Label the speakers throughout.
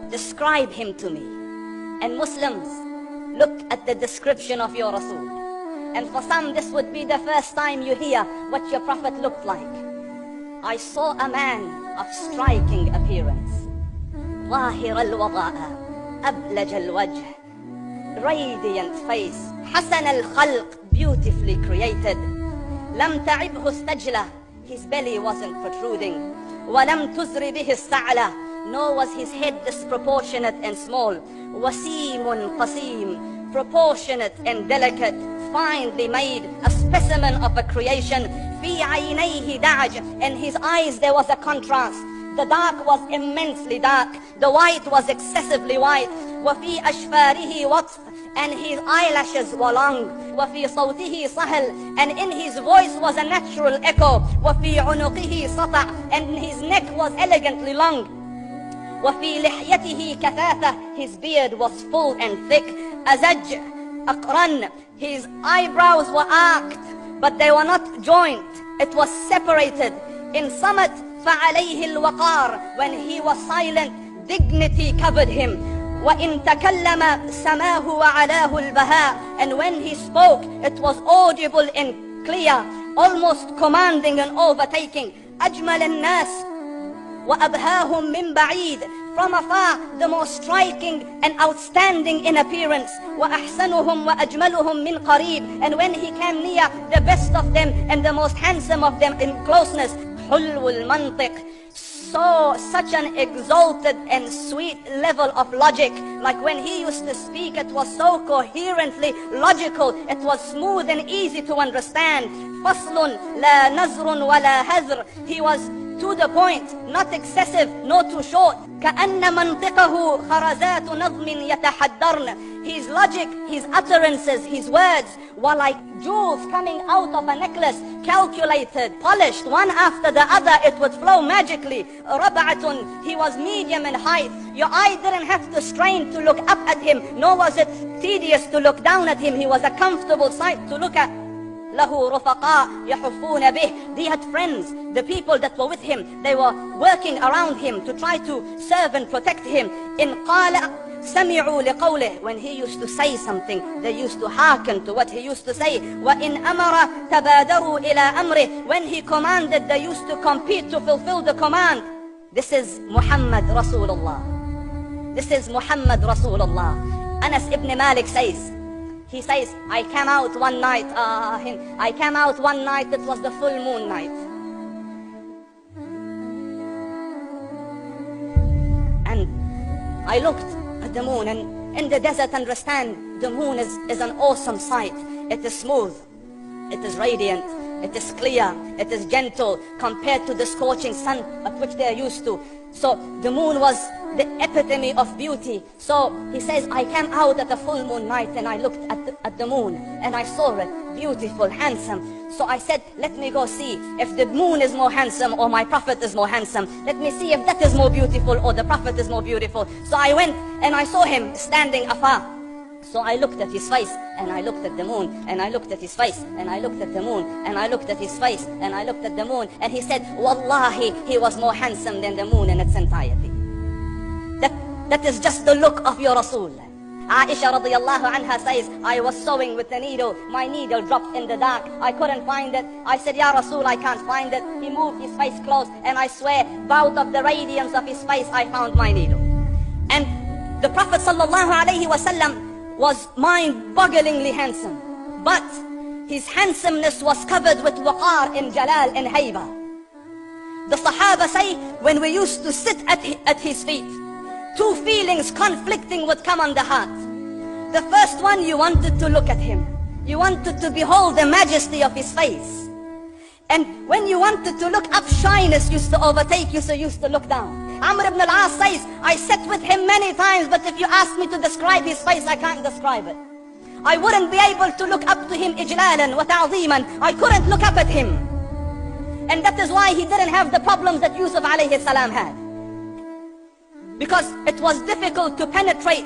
Speaker 1: describe him to me. And Muslims, look at the description of your Rasul. And for some, this would be the first time you hear what your Prophet looked like. I saw a man of striking appearance. ظاهر الوضاء أبلج الوجه, radiant face, حسن الخلق, beautifully created. لم تعبه السجلة, his belly wasn't protruding. ولم تزر به السعلة, nor was his head disproportionate and small. وسيم قسيم, proportionate and delicate, finely made, a specimen of a creation. في عينيه دعج, in his eyes there was a contrast. The dark was immensely dark, the white was excessively white. وفي أشفاره وطف, and his eyelashes were long. وفي صوته صهل, and in his voice was a natural echo. وفي عنقه سطع, and his neck was elegantly long. وفي لحيته كثافة, his beard was full and thick. أزج أقرن, his eyebrows were arched, but they were not joined, it was separated. In summit فعليه الوقار, when he was silent, dignity covered him. وإن تكلم سماه وعلاه البهاء, and when he spoke, it was audible and clear, almost commanding and overtaking. أجمل الناس وأبهاهم من بعيد, from afar the most striking and outstanding in appearance. وأحسنهم وأجملهم من قريب, and when he came near, the best of them and the most handsome of them in closeness. حلو المنطق, such an exalted and sweet level of logic. Like when he used to speak, it was so coherently logical, it was smooth and easy to understand. فصل لا نزر ولا هزر, he was to the point, not excessive, not too short. كأن منطقه خرزات نظم يتحدرن, his logic, his utterances, his words were like jewels coming out of a necklace, calculated, polished, one after the other, it would flow magically. ربعة, he was medium in height, your eye didn't have to strain to look up at him, nor was it tedious to look down at him, he was a comfortable sight to look at. له رفقاء يحفون به, he had friends, the people that were with him, they were working around him to try to serve and protect him. إن قال سمعوا لقوله, when he used to say something, they used to hearken to what he used to say. وإن أمر تبادروا إلى أمره, when he commanded, they used to compete to fulfill the command. This is Muhammad Rasulullah. This is Muhammad Rasulullah. Anas ibn Malik says, he says, I came out one night, it was the full moon night. And I looked at the moon, and in the desert, understand, the moon is an awesome sight. It is smooth, it is radiant, it is clear, it is gentle compared to the scorching sun at which they are used to. So the moon was the epitome of beauty. So he says, I came out at a full moon night and I looked at the moon and I saw it beautiful, handsome. So I said, let me go see if the moon is more handsome or my Prophet is more handsome. Let me see if that is more beautiful or the Prophet is more beautiful. So I went and I saw him standing afar. So I looked at his face, and I looked at the moon, and I looked at his face, and I looked at the moon, and I looked at his face, and I looked at the moon, and he said, Wallahi, he was more handsome than the moon in its entirety. That is just the look of your Rasul. Aisha radiallahu anha says, I was sewing with the needle, my needle dropped in the dark, I couldn't find it. I said, Ya Rasul, I can't find it. He moved his face close, and I swear, out of the radiance of his face, I found my needle. And the Prophet sallallahu alayhi wasallam was mind-bogglingly handsome, but his handsomeness was covered with waqar and jalal and hayba. The Sahaba say, when we used to sit at his feet, two feelings conflicting would come on the heart. The first one, you wanted to look at him. You wanted to behold the majesty of his face. And when you wanted to look up, shyness used to overtake you, so you used to look down. Amr ibn al-As says, I sat with him many times, but if you ask me to describe his face, I can't describe it. I wouldn't be able to look up to him ijlalan wa ta'zeeman. I couldn't look up at him. And that is why he didn't have the problems that Yusuf alayhi salam had. Because it was difficult to penetrate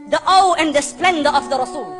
Speaker 1: the awe and the splendor of the Rasul.